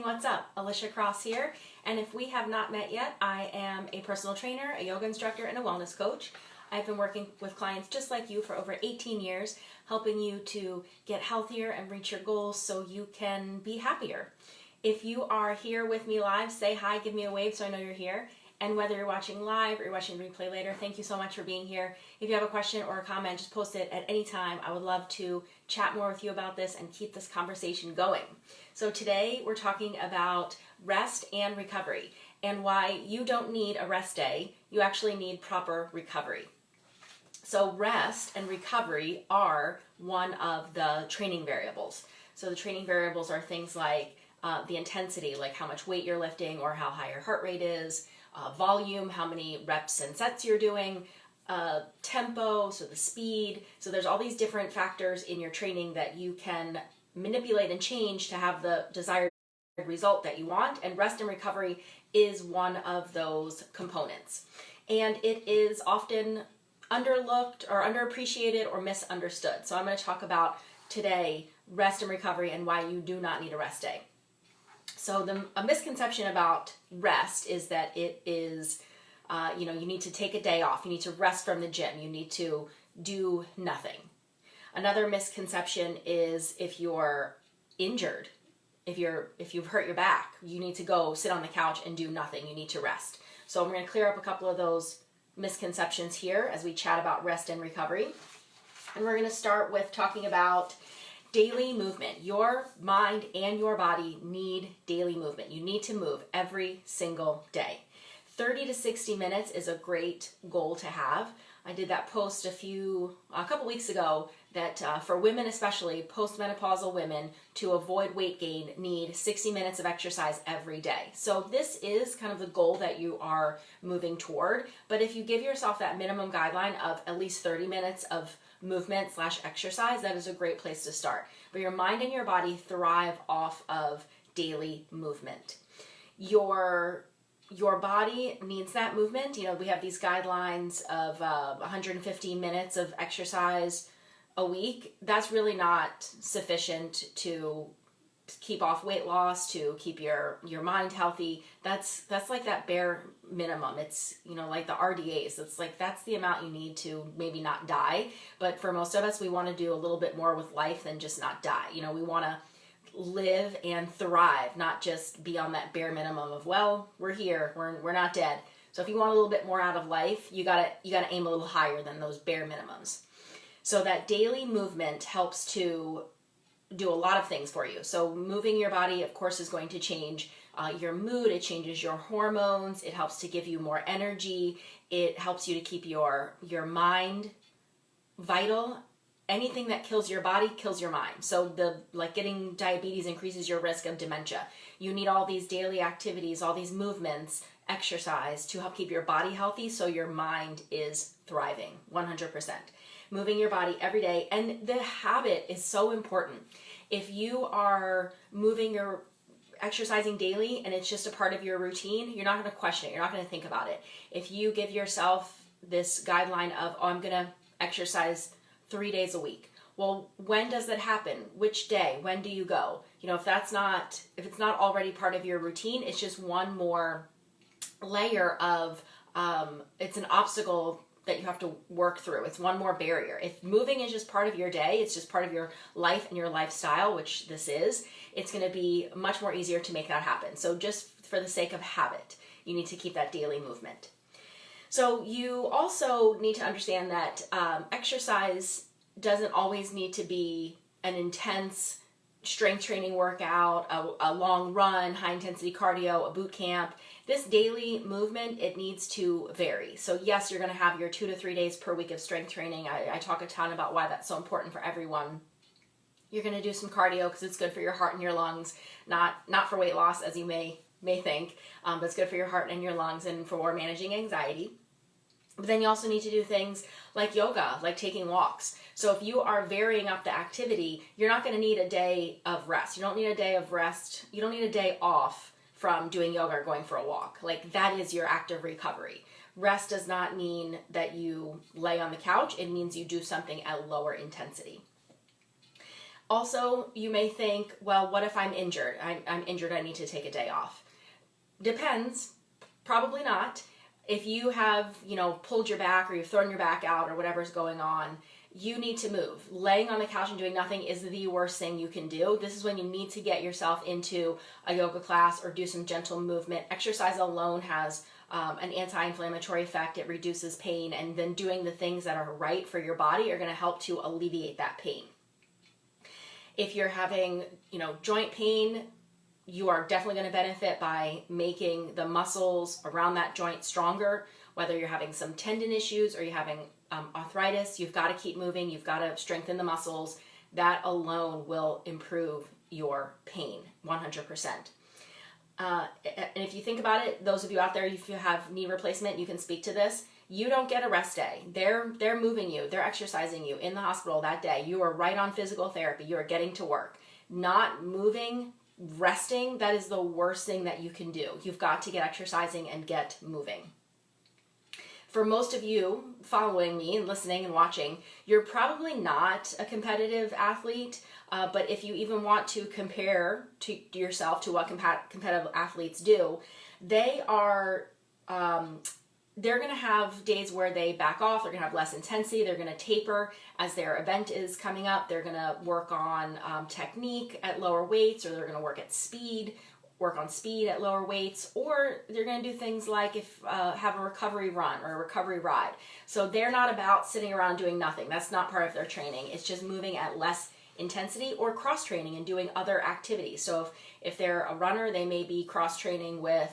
what's up? Alicia Cross here, and if we have not met yet, I am a personal trainer, a yoga instructor, and a wellness coach. I've been working with clients just like you for over 18 years, helping you to get healthier and reach your goals so you can be happier. If you are here with me live, say hi, give me a wave so I know you're here. And whether you're watching live or you're watching replay later, thank you so much for being here. If you have a question or a comment, just post it at any time. I would love to chat more with you about this and keep this conversation going. So today we're talking about rest and recovery and why you don't need a rest day. You actually need proper recovery. So rest and recovery are one of the training variables. So the training variables are things like the intensity, like how much weight you're lifting or how high your heart rate is, volume, how many reps and sets you're doing, tempo, so the speed. So there's all these different factors in your training that you can manipulate and change to have the desired result that you want, and rest and recovery is one of those components. And it is often underlooked or underappreciated or misunderstood. So I'm going to talk about today rest and recovery and why you do not need a rest day. So a misconception about rest is that it is, you need to take a day off. You need to rest from the gym. You need to do nothing. Another misconception is if you're injured, if you've hurt your back, you need to go sit on the couch and do nothing. You need to rest. So I'm going to clear up a couple of those misconceptions here as we chat about rest and recovery. And we're going to start with talking about daily movement. Your mind and your body need daily movement. You need to move every single day. 30 to 60 minutes is a great goal to have. I did that post a couple weeks ago that for women, especially postmenopausal women, to avoid weight gain need 60 minutes of exercise every day. So this is kind of the goal that you are moving toward. But if you give yourself that minimum guideline of at least 30 minutes of movement/exercise, that is a great place to start. But your mind and your body thrive off of daily movement. Your body needs that movement. We have these guidelines of 150 minutes of exercise a week. That's really not sufficient to keep off weight loss, to keep your mind healthy. That's like that bare minimum. It's, like the RDAs. It's like that's the amount you need to maybe not die. But for most of us, we want to do a little bit more with life than just not die. We want to live and thrive, not just be on that bare minimum of, well, we're here, we're not dead. So if you want a little bit more out of life, you gotta aim a little higher than those bare minimums. So that daily movement helps to do a lot of things for you. So moving your body, of course, is going to change your mood. It changes your hormones. It helps to give you more energy. It helps you to keep your mind vital. Anything that kills your body kills your mind. So getting diabetes increases your risk of dementia. You need all these daily activities, all these movements, exercise to help keep your body healthy so your mind is thriving 100%. Moving your body every day. And the habit is so important. If you are exercising daily and it's just a part of your routine, you're not going to question it. You're not going to think about it. If you give yourself this guideline of, I'm going to exercise 3 days a week. Well, when does that happen? Which day? When do you go? If it's not already part of your routine, it's just one more layer of, it's an obstacle that you have to work through. It's one more barrier. If moving is just part of your day, it's just part of your life and your lifestyle, which this is, it's going to be much more easier to make that happen. So just for the sake of habit, you need to keep that daily movement. So you also need to understand that exercise doesn't always need to be an intense strength training workout, a long run, high intensity cardio, a boot camp. This daily movement, it needs to vary. So yes, you're going to have your 2 to 3 days per week of strength training. I talk a ton about why that's so important for everyone. You're going to do some cardio because it's good for your heart and your lungs, not for weight loss as you may think, but it's good for your heart and your lungs and for managing anxiety. But then you also need to do things like yoga, like taking walks. So if you are varying up the activity, you're not going to need a day of rest. You don't need a day of rest. You don't need a day off from doing yoga or going for a walk. Like that is your active recovery. Rest does not mean that you lay on the couch. It means you do something at lower intensity. Also, you may think, well, what if I'm injured? I'm injured, I need to take a day off. Depends, probably not. If you have, pulled your back or you've thrown your back out or whatever's going on, you need to move. Laying on the couch and doing nothing is the worst thing you can do. This is when you need to get yourself into a yoga class or do some gentle movement. Exercise alone has an anti-inflammatory effect. It reduces pain, and then doing the things that are right for your body are going to help to alleviate that pain. If you're having, joint pain, you are definitely going to benefit by making the muscles around that joint stronger. Whether you're having some tendon issues or you're having arthritis, you've got to keep moving. You've got to strengthen the muscles. That alone will improve your pain 100%. And if you think about it, those of you out there, if you have knee replacement, you can speak to this. You don't get a rest day. They're moving you. They're exercising you in the hospital that day. You are right on physical therapy. You are getting to work. Not moving, resting, that is the worst thing that you can do. You've got to get exercising and get moving. For most of you following me and listening and watching, you're probably not a competitive athlete, but if you even want to compare to yourself to what competitive athletes do, they are they're going to have days where they back off. They're going to have less intensity. They're going to taper as their event is coming up. They're going to work on technique at lower weights, or they're going to work on speed at lower weights, or they're going to do things like have a recovery run or a recovery ride. So they're not about sitting around doing nothing. That's not part of their training. It's just moving at less intensity or cross training and doing other activities. So if they're a runner, they may be cross training with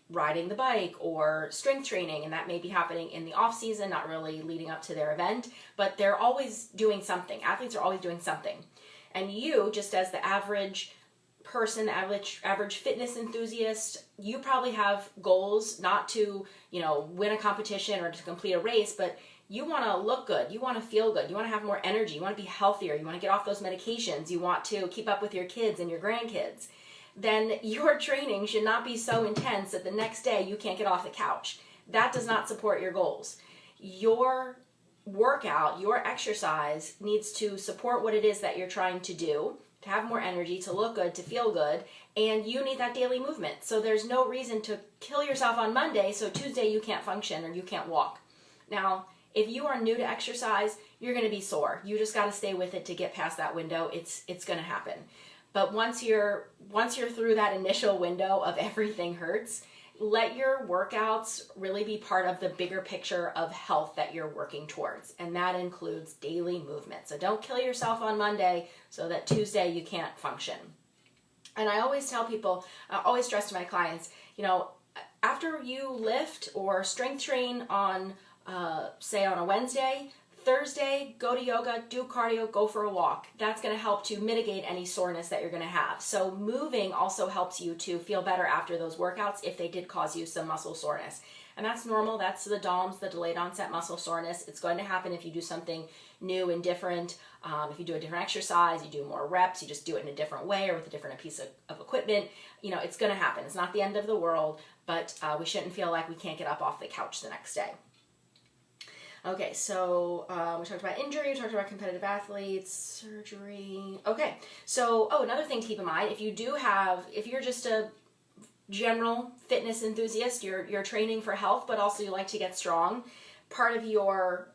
riding the bike or strength training, and that may be happening in the off season, not really leading up to their event, but they're always doing something. Athletes are always doing something. And you, just as the average person, the average fitness enthusiast, you probably have goals not to, win a competition or to complete a race, but you want to look good, you want to feel good, you want to have more energy, you want to be healthier, you want to get off those medications, you want to keep up with your kids and your grandkids. Then your training should not be so intense that the next day you can't get off the couch. That does not support your goals. Your workout, your exercise needs to support what it is that you're trying to do, to have more energy, to look good, to feel good, and you need that daily movement. So there's no reason to kill yourself on Monday so Tuesday you can't function or you can't walk. Now, if you are new to exercise, you're going to be sore. You just got to stay with it to get past that window. It's going to happen. But once you're through that initial window of everything hurts, let your workouts really be part of the bigger picture of health that you're working towards. And that includes daily movement. So don't kill yourself on Monday so that Tuesday you can't function. And I always tell people, I always stress to my clients, after you lift or strength train on, say on a Wednesday, Thursday, go to yoga, do cardio, go for a walk. That's going to help to mitigate any soreness that you're going to have. So moving also helps you to feel better after those workouts if they did cause you some muscle soreness. And that's normal. That's the DOMS, the delayed onset muscle soreness. It's going to happen if you do something new and different. If you do a different exercise, you do more reps, you just do it in a different way or with a different piece of equipment, it's going to happen. It's not the end of the world, but we shouldn't feel like we can't get up off the couch the next day. Okay, so we talked about injury, we talked about competitive athletes, surgery. Okay, so, another thing to keep in mind, if you're just a general fitness enthusiast, you're training for health, but also you like to get strong, part of your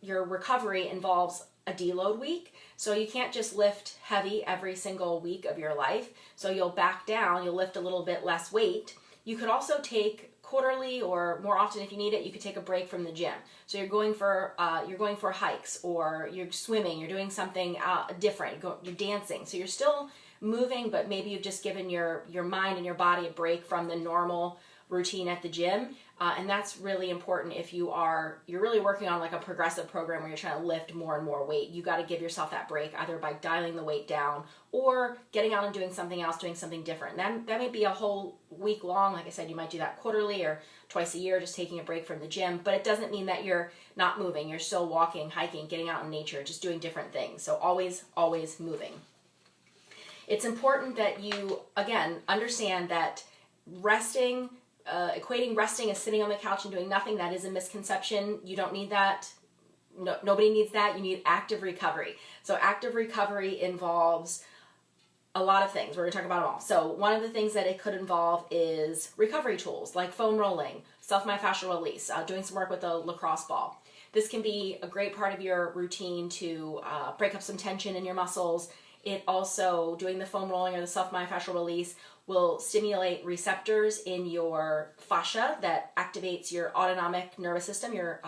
recovery involves a deload week. So you can't just lift heavy every single week of your life. So you'll back down, you'll lift a little bit less weight. You could also take quarterly or more often if you need it, you could take a break from the gym. So you're going for hikes, or you're swimming, you're doing something different, you're dancing. So you're still moving, but maybe you've just given your mind and your body a break from the normal routine at the gym. And that's really important if you're really working on like a progressive program where you're trying to lift more and more weight. You got to give yourself that break either by dialing the weight down or getting out and doing something else, doing something different. That may be a whole week long. Like I said, you might do that quarterly or twice a year, just taking a break from the gym. But it doesn't mean that you're not moving. You're still walking, hiking, getting out in nature, just doing different things. So always, always moving. It's important that you, again, understand that equating resting as sitting on the couch and doing nothing, that is a misconception. You don't need that nobody needs that. You need active recovery. So active recovery involves a lot of things. We're going to talk about them all. So one of the things that it could involve is recovery tools like foam rolling, self-myofascial release, doing some work with a lacrosse ball. This can be a great part of your routine to break up some tension in your muscles. It also, doing the foam rolling or the self-myofascial release, will stimulate receptors in your fascia that activates your autonomic nervous system, your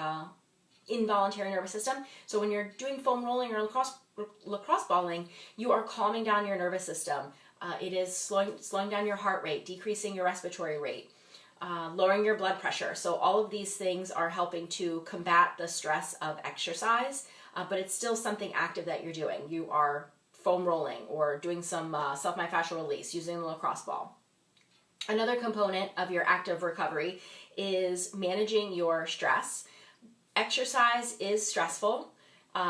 involuntary nervous system. So when you're doing foam rolling or lacrosse balling, you are calming down your nervous system. It is slowing down your heart rate, decreasing your respiratory rate, lowering your blood pressure. So all of these things are helping to combat the stress of exercise, but it's still something active that you're doing. You are foam rolling or doing some self-myofascial release using the lacrosse ball. Another component of your active recovery is managing your stress. Exercise is stressful.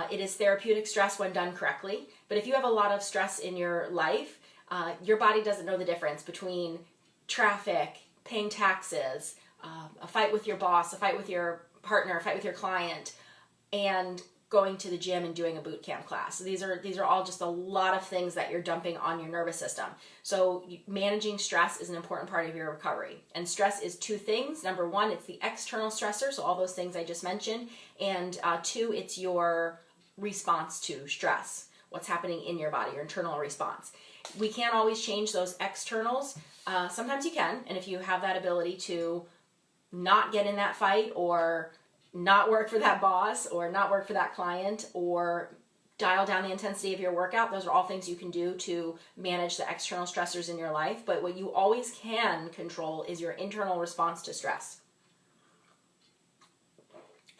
It is therapeutic stress when done correctly. But if you have a lot of stress in your life, your body doesn't know the difference between traffic, paying taxes, a fight with your boss, a fight with your partner, a fight with your client, and going to the gym and doing a boot camp class. So these are all just a lot of things that you're dumping on your nervous system. So managing stress is an important part of your recovery. And stress is two things. Number one, it's the external stressor, so all those things I just mentioned. And two, it's your response to stress, what's happening in your body, your internal response. We can't always change those externals. Sometimes you can, and if you have that ability to not get in that fight or not work for that boss or not work for that client or dial down the intensity of your workout, those are all things you can do to manage the external stressors in your life. But what you always can control is your internal response to stress.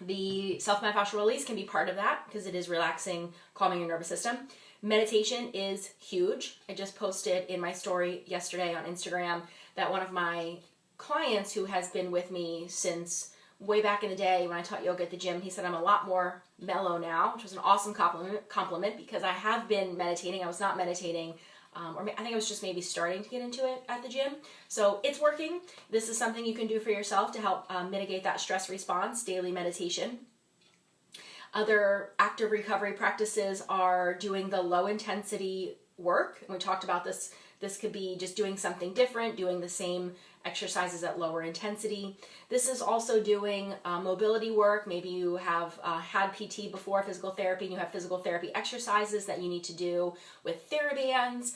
The self-myofascial release can be part of that because it is relaxing, calming your nervous system. Meditation is huge. I just posted in my story yesterday on Instagram that one of my clients who has been with me since way back in the day when I taught yoga at the gym, he said I'm a lot more mellow now, which was an awesome compliment because I have been meditating. I was not meditating, or I think I was just maybe starting to get into it at the gym. So it's working. This is something you can do for yourself to help mitigate that stress response, daily meditation. Other active recovery practices are doing the low intensity work. And we talked about this. This could be just doing something different, doing the same exercises at lower intensity. This is also doing mobility work. Maybe you have had PT before, physical therapy, and you have physical therapy exercises that you need to do with TheraBands,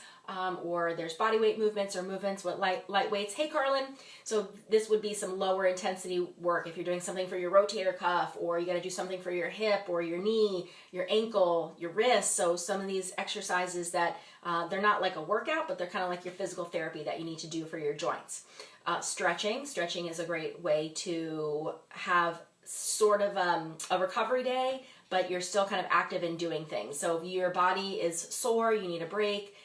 or there's body weight movements or movements with light weights. Hey, Carlin. So this would be some lower intensity work if you're doing something for your rotator cuff, or you got to do something for your hip or your knee, your ankle, your wrist. So some of these exercises that they're not like a workout, but they're kind of like your physical therapy that you need to do for your joints. Stretching is a great way to have sort of a recovery day, but you're still kind of active in doing things. So if your body is sore, you need a break,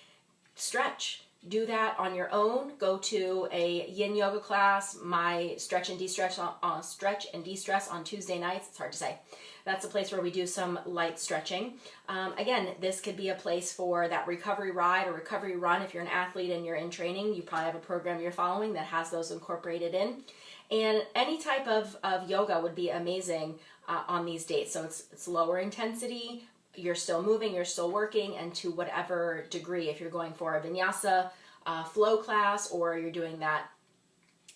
stretch. Do that on your own. Go to a yin yoga class. My stretch and de-stress on Tuesday nights. It's hard to say. That's a place where we do some light stretching. Again, this could be a place for that recovery ride or recovery run. If you're an athlete and you're in training, you probably have a program you're following that has those incorporated in. And any type of yoga would be amazing on these days. So it's lower intensity, you're still moving, you're still working, and to whatever degree, if you're going for a vinyasa flow class, or you're doing that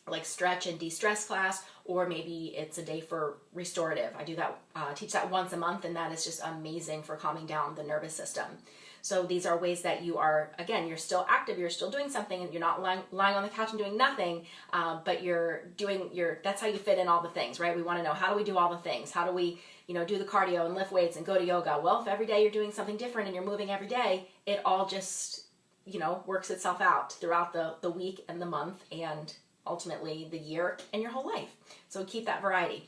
like stretch and de-stress class, or maybe it's a day for restorative. I do that, teach that once a month, and that is just amazing for calming down the nervous system. So these are ways that you are, again, you're still active, you're still doing something, and you're not lying on the couch and doing nothing, but that's how you fit in all the things, right? We want to know, how do we do all the things? How do we, do the cardio and lift weights and go to yoga? Well, if every day you're doing something different and you're moving every day, it all just, works itself out throughout the week and the month and ultimately the year and your whole life. So keep that variety.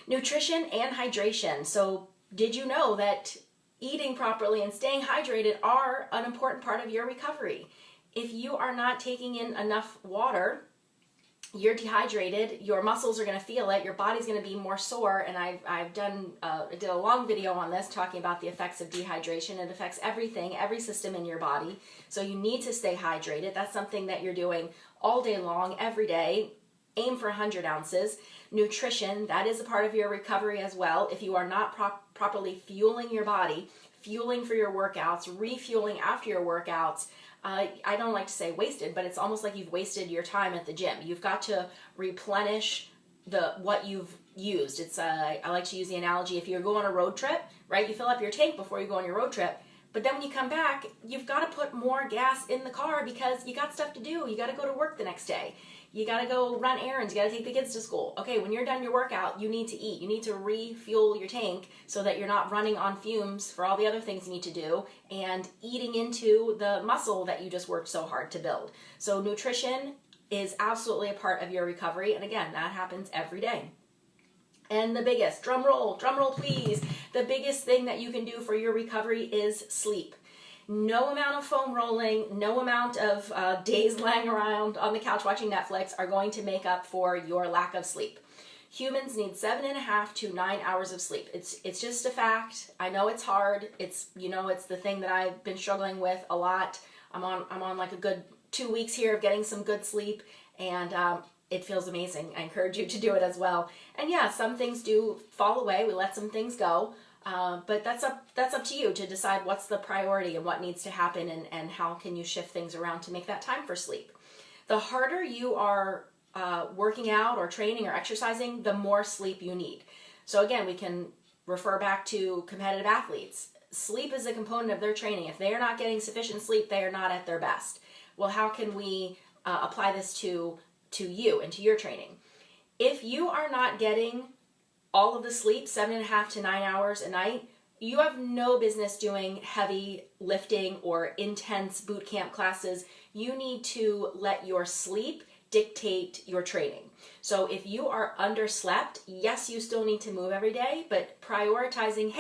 Nutrition and hydration. So did you know that eating properly and staying hydrated are an important part of your recovery? If you are not taking in enough water, you're dehydrated, your muscles are going to feel it, your body's going to be more sore, and I did a long video on this talking about the effects of dehydration. It affects everything, every system in your body, so you need to stay hydrated. That's something that you're doing all day long, every day, aim for 100 ounces. Nutrition, that is a part of your recovery as well. If you are not properly fueling your body, fueling for your workouts, refueling after your workouts, I don't like to say wasted, but it's almost like you've wasted your time at the gym. You've got to replenish what you've used. It's I like to use the analogy, if you go on a road trip, right? You fill up your tank before you go on your road trip, but then when you come back, you've got to put more gas in the car because you got stuff to do. You got to go to work the next day. You got to go run errands. You got to take the kids to school. Okay, when you're done your workout, you need to eat. You need to refuel your tank so that you're not running on fumes for all the other things you need to do and eating into the muscle that you just worked so hard to build. So nutrition is absolutely a part of your recovery. And again, that happens every day. And the biggest, drum roll please, the biggest thing that you can do for your recovery is sleep. No amount of foam rolling, no amount of days lying around on the couch watching Netflix are going to make up for your lack of sleep. Humans need 7.5 to 9 hours of sleep. It's just a fact. I know it's hard. It's the thing that I've been struggling with a lot. I'm on like a good 2 weeks here of getting some good sleep, and it feels amazing. I encourage you to do it as well. And yeah, some things do fall away. We let some things go. But that's up to you to decide what's the priority and what needs to happen and how can you shift things around to make that time for sleep. The harder you are working out or training or exercising, the more sleep you need. So again, we can refer back to competitive athletes. Sleep is a component of their training. If they are not getting sufficient sleep, they are not at their best. Well, how can we apply this to you and to your training? If you are not getting all of the sleep, 7.5 to 9 hours a night, you have no business doing heavy lifting or intense boot camp classes. You need to let your sleep dictate your training. So if you are underslept, yes, you still need to move every day, but prioritizing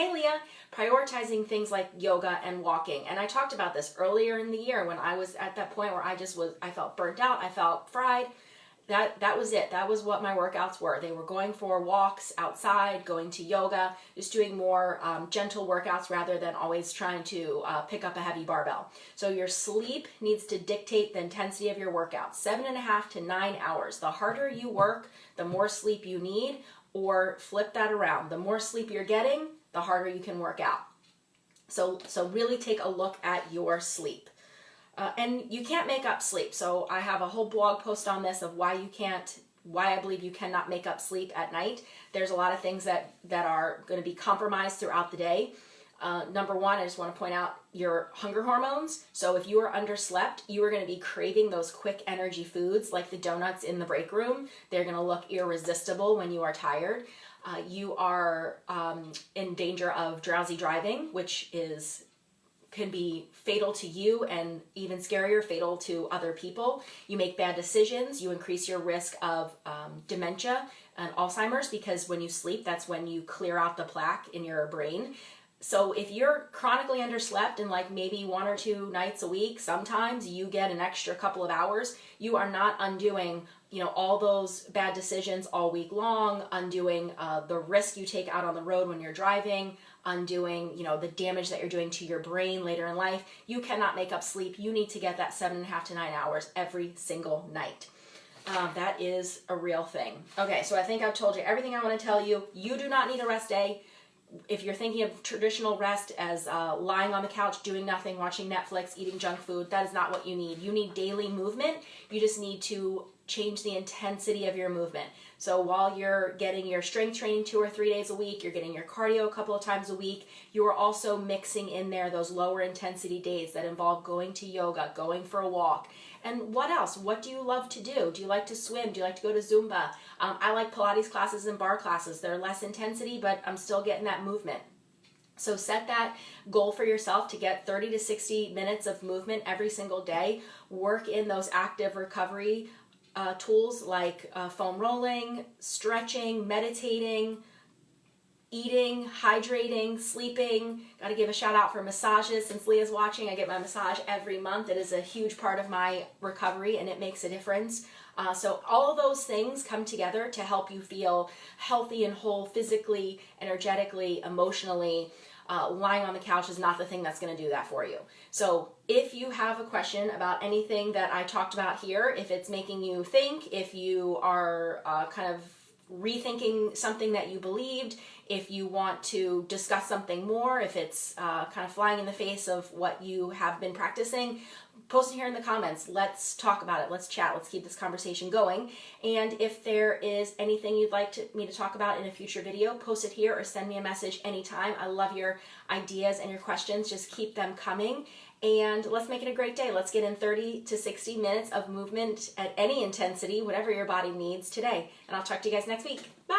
things like yoga and walking. And I talked about this earlier in the year when I was at that point where I felt burnt out, I felt fried. That was it. That was what my workouts were. They were going for walks outside, going to yoga, just doing more gentle workouts rather than always trying to pick up a heavy barbell. So your sleep needs to dictate the intensity of your workout. 7.5 to 9 hours. The harder you work, the more sleep you need, or flip that around. The more sleep you're getting, the harder you can work out. So really take a look at your sleep. And you can't make up sleep. So I have a whole blog post on this of why I believe you cannot make up sleep at night. There's a lot of things that are going to be compromised throughout the day. Number one, I just want to point out your hunger hormones. So if you are underslept, you are going to be craving those quick energy foods like the donuts in the break room. They're going to look irresistible when you are tired. You are in danger of drowsy driving, which can be fatal to you and even scarier, fatal to other people. You make bad decisions. You increase your risk of dementia and Alzheimer's because when you sleep, that's when you clear out the plaque in your brain. So if you're chronically underslept and like maybe 1 or 2 nights a week, sometimes you get an extra couple of hours, you are not undoing all those bad decisions all week long, undoing the risk you take out on the road when you're driving, undoing, the damage that you're doing to your brain later in life. You cannot make up sleep. You need to get that 7.5 to 9 hours every single night. That is a real thing. Okay, so I think I've told you everything I want to tell you. You do not need a rest day. If you're thinking of traditional rest as lying on the couch, doing nothing, watching Netflix, eating junk food, that is not what you need. You need daily movement. You just need to change the intensity of your movement. So while you're getting your strength training 2 or 3 days a week, you're getting your cardio a couple of times a week, you are also mixing in there those lower intensity days that involve going to yoga, going for a walk. And what else? What do you love to do? Do you like to swim? Do you like to go to Zumba? I like Pilates classes and barre classes. They're less intensity, but I'm still getting that movement. So set that goal for yourself to get 30 to 60 minutes of movement every single day. Work in those active recovery tools like foam rolling, stretching, meditating, eating, hydrating, sleeping. Got to give a shout out for massages. Since Leah's watching, I get my massage every month. It is a huge part of my recovery and it makes a difference. So all of those things come together to help you feel healthy and whole physically, energetically, emotionally. lying on the couch is not the thing that's going to do that for you. So if you have a question about anything that I talked about here, if it's making you think, if you are kind of rethinking something that you believed, if you want to discuss something more, if it's kind of flying in the face of what you have been practicing, post it here in the comments. Let's talk about it. Let's chat. Let's keep this conversation going. And if there is anything you'd like me to talk about in a future video, post it here or send me a message anytime. I love your ideas and your questions. Just keep them coming. And let's make it a great day. Let's get in 30 to 60 minutes of movement at any intensity, whatever your body needs today. And I'll talk to you guys next week. Bye.